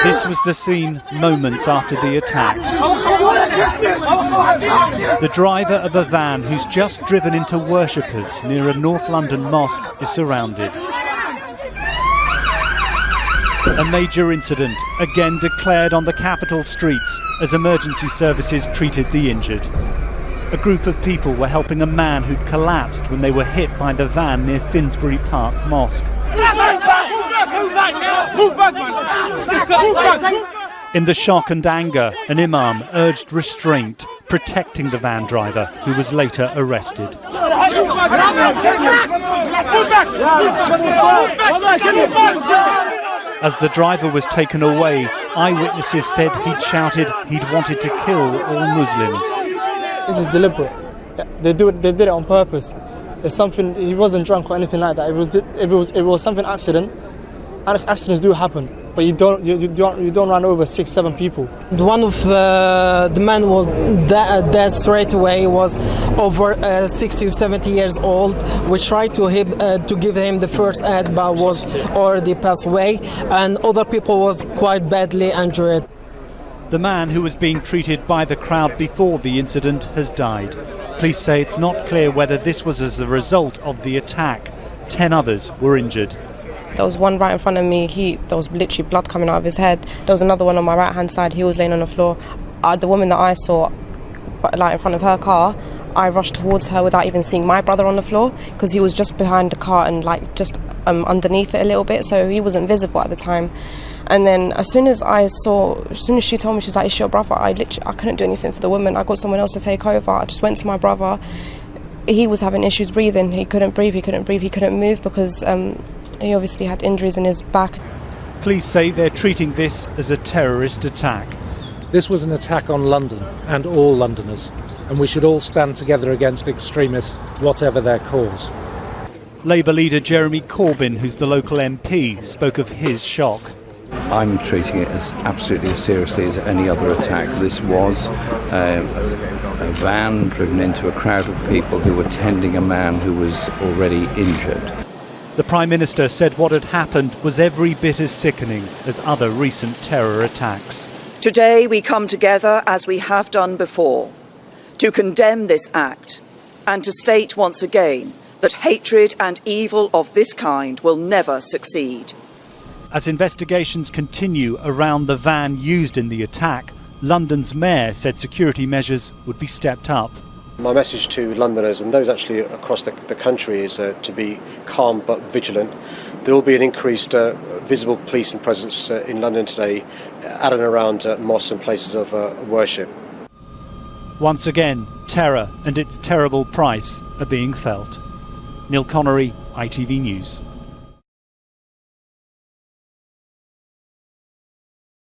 This was the scene moments after the attack. The driver of a van who's just driven into worshippers near a North London mosque is surrounded. A major incident again declared on the capital streets as emergency services treated the injured. A group of people were helping a man who'd collapsed when they were hit by the van near Finsbury Park Mosque. In the shock and anger, an Imam urged restraint, protecting the van driver, who was later arrested. As the driver was taken away, eyewitnesses said he'd shouted he'd wanted to kill all Muslims. This is deliberate. They did it on purpose. It's something. He wasn't drunk or anything like that. It was something accident. Accidents do happen, but you don't run over 6-7 people. One of the men was dead straight away. He was over 60 or 70 years old. We tried to give him the first aid, but was already passed away, and other people was quite badly injured. The man who was being treated by the crowd before the incident has died. Police say it's not clear whether this was as a result of the attack. 10 others were injured. There was one right in front of me. There was literally blood coming out of his head. There was another one on my right-hand side. He was laying on the floor. The woman that I saw, like in front of her car, I rushed towards her without even seeing my brother on the floor because he was just behind the car and like just underneath it a little bit, so he wasn't visible at the time. And then as soon as she told me, she's like, "It's your brother," I couldn't do anything for the woman. I got someone else to take over. I just went to my brother. He was having issues breathing. He couldn't breathe. He couldn't move because he obviously had injuries in his back. Police say they're treating this as a terrorist attack. This was an attack on London and all Londoners, and we should all stand together against extremists, whatever their cause. Labour leader Jeremy Corbyn, who's the local MP, spoke of his shock. I'm treating it as absolutely as seriously as any other attack. This was a van driven into a crowd of people who were tending a man who was already injured. The Prime Minister said what had happened was every bit as sickening as other recent terror attacks. Today we come together, as we have done before, to condemn this act and to state once again that hatred and evil of this kind will never succeed. As investigations continue around the van used in the attack, London's mayor said security measures would be stepped up. My message to Londoners and those actually across the country is to be calm but vigilant. There will be an increased visible policing presence in London today at and around mosques and places of worship. Once again, terror and its terrible price are being felt. Neil Connery, ITV News.